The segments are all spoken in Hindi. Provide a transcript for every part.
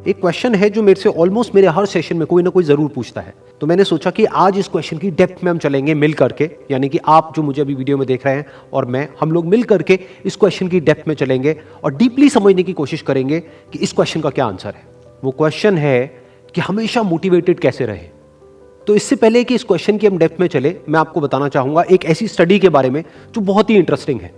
एक क्वेश्चन है जो मेरे से ऑलमोस्ट मेरे हर सेशन में कोई ना कोई जरूर पूछता है, तो मैंने सोचा कि आज इस क्वेश्चन की डेप्थ में हम चलेंगे मिल करके, यानी कि आप जो मुझे अभी वीडियो में देख रहे हैं और मैं, हम लोग मिल करके इस क्वेश्चन की डेप्थ में चलेंगे और डीपली समझने की कोशिश करेंगे कि इस क्वेश्चन का क्या आंसर है। वो क्वेश्चन है कि हमेशा मोटिवेटेड कैसे रहे। तो इससे पहले कि इस क्वेश्चन की हम डेप्थ में चले, मैं आपको बताना चाहूंगा एक ऐसी स्टडी के बारे में जो बहुत ही इंटरेस्टिंग है।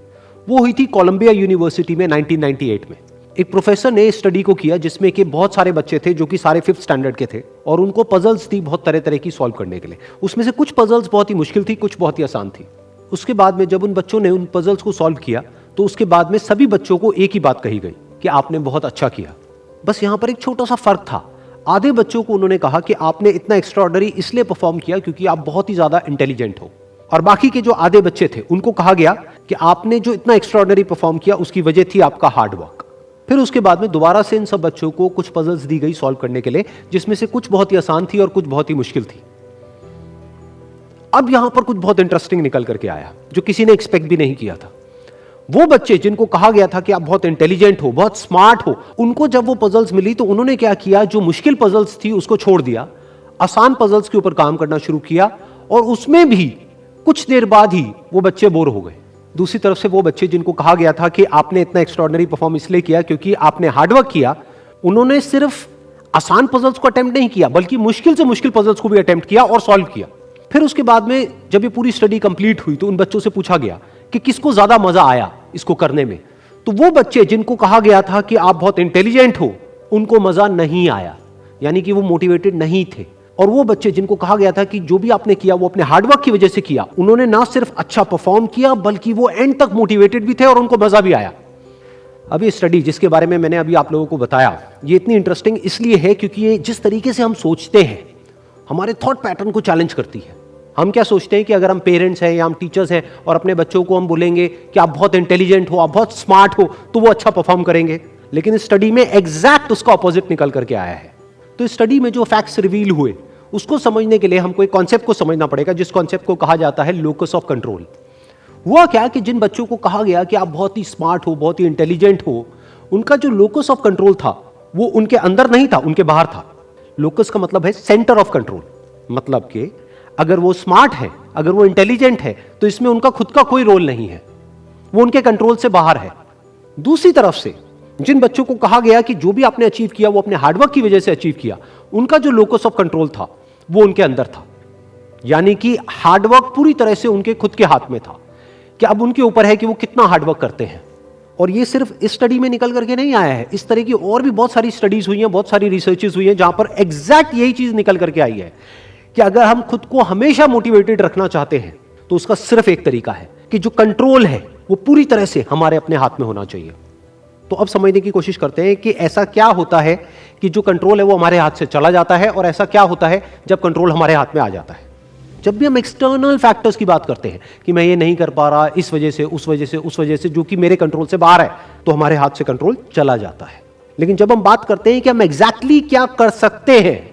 वो हुई थी कोलंबिया यूनिवर्सिटी में 1998 में। एक प्रोफेसर ने स्टडी को किया जिसमें कि बहुत सारे बच्चे थे जो कि सारे 5th स्टैंडर्ड के थे और उनको पजल्स थी बहुत तरह तरह की सॉल्व करने के लिए। उसमें से कुछ पजल्स बहुत ही मुश्किल थी, कुछ बहुत ही आसान थी। उसके बाद में जब उन बच्चों ने उन पजल्स को सॉल्व किया तो उसके बाद में सभी बच्चों को एक ही बात कही गई कि आपने बहुत अच्छा किया। बस यहां पर एक छोटा सा फर्क था। आधे बच्चों को उन्होंने कहा कि आपने इतना एक्स्ट्राऑर्डिनरी इसलिए परफॉर्म किया क्योंकि आप बहुत ही ज्यादा इंटेलिजेंट हो, और बाकी के जो आधे बच्चे थे उनको कहा गया कि आपने जो इतना एक्स्ट्राऑर्डिनरी परफॉर्म किया उसकी वजह थी आपका हार्ड वर्क। फिर उसके बाद में दोबारा से इन सब बच्चों को कुछ पजल्स दी गई सॉल्व करने के लिए, जिसमें से कुछ बहुत ही आसान थी और कुछ बहुत ही मुश्किल थी। अब यहां पर कुछ बहुत इंटरेस्टिंग निकल करके आया जो किसी ने एक्सपेक्ट भी नहीं किया था। वो बच्चे जिनको कहा गया था कि आप बहुत इंटेलिजेंट हो, बहुत स्मार्ट हो, उनको जब वो पजल्स मिली तो उन्होंने क्या किया, जो मुश्किल पजल्स थी उसको छोड़ दिया, आसान पजल्स के ऊपर काम करना शुरू किया, और उसमें भी कुछ देर बाद ही वो बच्चे बोर हो गए। दूसरी तरफ से वो बच्चे जिनको कहा गया था कि आपने इतना एक्स्ट्राऑर्डिनरी परफॉर्म इसलिए किया क्योंकि आपने हार्डवर्क किया, उन्होंने सिर्फ आसान पजल्स को अटेम्प्ट नहीं किया बल्कि मुश्किल से मुश्किल पजल्स को भी अटेम्प्ट किया और सॉल्व किया। फिर उसके बाद में जब ये पूरी स्टडी कंप्लीट हुई तो उन बच्चों से पूछा गया कि किसको ज्यादा मजा आया इसको करने में। तो वो बच्चे जिनको कहा गया था कि आप बहुत इंटेलिजेंट हो, उनको मजा नहीं आया, यानी कि वो मोटिवेटेड नहीं थे। और वो बच्चे जिनको कहा गया था कि जो भी आपने किया वो अपने हार्डवर्क की वजह से किया, उन्होंने ना सिर्फ अच्छा परफॉर्म किया बल्कि वो एंड तक मोटिवेटेड भी थे और उनको मजा भी आया। अब ये स्टडी जिसके बारे में मैंने अभी आप लोगों को बताया, ये इतनी इंटरेस्टिंग इसलिए है क्योंकि ये जिस तरीके से हम सोचते हैं, हमारे थॉट पैटर्न को चैलेंज करती है। हम क्या सोचते हैं कि अगर हम पेरेंट्स हैं या हम टीचर्स हैं और अपने बच्चों को हम बोलेंगे कि आप बहुत इंटेलिजेंट हो, आप बहुत स्मार्ट हो, तो वो अच्छा परफॉर्म करेंगे। लेकिन इस स्टडी में एग्जैक्ट उसका ऑपोजिट निकल करके आया है। तो इस स्टडी में जो फैक्ट्स रिवील हुए उसको समझने के लिए हमको एक कॉन्सेप्ट को समझना पड़ेगा, जिस कॉन्सेप्ट को कहा जाता है लोकस ऑफ कंट्रोल। हुआ क्या कि जिन बच्चों को कहा गया कि आप बहुत ही स्मार्ट हो, बहुत ही इंटेलिजेंट हो, उनका जो लोकस ऑफ कंट्रोल था वो उनके अंदर नहीं था, उनके बाहर था। लोकस का मतलब है सेंटर ऑफ कंट्रोल, मतलब कि अगर वो स्मार्ट है, अगर वो इंटेलिजेंट है, तो इसमें उनका खुद का कोई रोल नहीं है, वो उनके कंट्रोल से बाहर है। दूसरी तरफ से जिन बच्चों को कहा गया कि जो भी आपने अचीव किया वो अपने हार्डवर्क की वजह से अचीव किया, उनका जो लोकस ऑफ कंट्रोल था वो उनके अंदर था, यानी कि हार्डवर्क पूरी तरह से उनके खुद के हाथ में था कि अब उनके ऊपर है कि वो कितना हार्डवर्क करते हैं। और ये सिर्फ इस स्टडी में निकल करके नहीं आया है, इस तरह की और भी बहुत सारी स्टडीज हुई हैं, बहुत सारी रिसर्चेस हुई हैं जहां पर एग्जैक्ट यही चीज निकल करके आई है कि अगर हम खुद को हमेशा मोटिवेटेड रखना चाहते हैं तो उसका सिर्फ एक तरीका है कि जो कंट्रोल है वो पूरी तरह से हमारे अपने हाथ में होना चाहिए। तो अब समझने की कोशिश करते हैं कि ऐसा क्या होता है कि जो कंट्रोल है वो हमारे हाथ से चला जाता है, और ऐसा क्या होता है जब कंट्रोल हमारे हाथ में आ जाता है। जब भी हम एक्सटर्नल फैक्टर्स की बात करते हैं कि मैं ये नहीं कर पा रहा इस वजह से, उस वजह से, उस वजह से, जो कि मेरे कंट्रोल से बाहर है, तो हमारे हाथ से कंट्रोल चला जाता है। लेकिन जब हम बात करते हैं कि हम एग्जैक्टली क्या कर सकते हैं,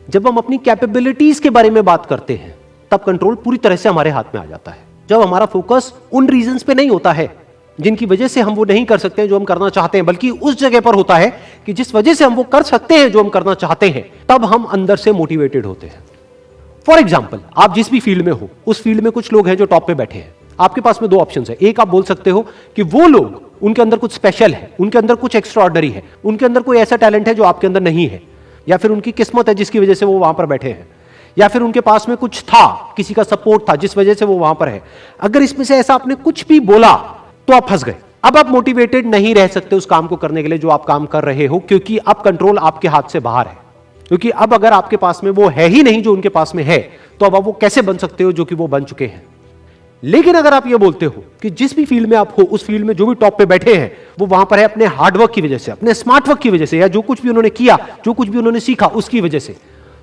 जब हम अपनी कैपेबिलिटीज के बारे में बात करते हैं, तब कंट्रोल पूरी तरह से हमारे हाथ में आ जाता है। जब हमारा फोकस उन रीजंस पे नहीं होता है जिनकी वजह से हम वो नहीं कर सकते जो हम करना चाहते हैं, बल्कि उस जगह पर होता है कि जिस वजह से हम वो कर सकते हैं जो हम करना चाहते हैं, तब हम अंदर से मोटिवेटेड होते हैं। फॉर एग्जाम्पल, आप जिस भी फील्ड में हो, उस फील्ड में कुछ लोग हैं जो टॉप पे बैठे हैं। आपके पास में दो ऑप्शन है। एक, आप बोल सकते हो कि वो लोग, उनके अंदर कुछ स्पेशल है, उनके अंदर कुछ एक्स्ट्राऑर्डिनरी है, उनके अंदर कोई ऐसा टैलेंट है जो आपके अंदर नहीं है, या फिर उनकी किस्मत है जिसकी वजह से वो वहां पर बैठे हैं, या फिर उनके पास में कुछ था, किसी का सपोर्ट था जिस वजह से वो वहां पर है। अगर इसमें से ऐसा आपने कुछ भी बोला तो आप फंस गए। अब आप मोटिवेटेड नहीं रह सकते उस काम को करने के लिए जो आप काम कर रहे हो, क्योंकि अब कंट्रोल आपके हाथ से बाहर है। क्योंकि अब अगर आपके पास में वो है ही नहीं जो उनके पास में है, तो अब आप वो कैसे बन सकते हो जो कि वो बन चुके हैं। लेकिन अगर आप ये बोलते हो कि जिस भी फील्ड में आप हो, उस फील्ड में जो भी टॉप पे बैठे हैं वो वहां पर है अपने हार्डवर्क की वजह से, अपने स्मार्ट वर्क की वजह से, या जो कुछ भी उन्होंने किया, जो कुछ भी उन्होंने सीखा उसकी वजह से,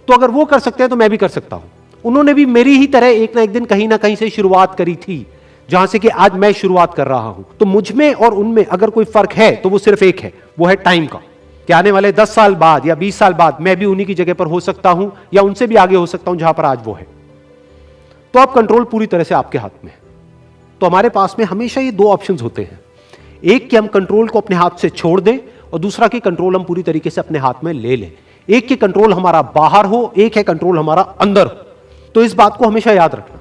तो अगर वो कर सकते हैं तो मैं भी कर सकता हूं। उन्होंने भी मेरी ही तरह एक ना एक दिन कहीं ना कहीं से शुरुआत करी थी, जहां से कि आज मैं शुरुआत कर रहा हूं। तो मुझ में और उनमें अगर कोई फर्क है तो वो सिर्फ एक है, वो है टाइम का, कि आने वाले 10 साल बाद या 20 साल बाद मैं भी उन्हीं की जगह पर हो सकता हूं या उनसे भी आगे हो सकता हूं जहां पर आज वो है। तो अब कंट्रोल पूरी तरह से आपके हाथ में है। तो हमारे पास में हमेशा ये दो ऑप्शंस होते हैं, एक कि हम कंट्रोल को अपने हाथ से छोड़ दें और दूसरा कि कंट्रोल हम पूरी तरीके से अपने हाथ में ले लें। एक कि कंट्रोल हमारा बाहर हो, एक है कंट्रोल हमारा अंदर हो। तो इस बात को हमेशा याद रखना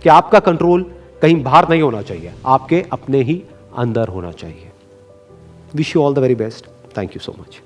कि आपका कंट्रोल कहीं बाहर नहीं होना चाहिए, आपके अपने ही अंदर होना चाहिए। Wish you all the very best. Thank you so much.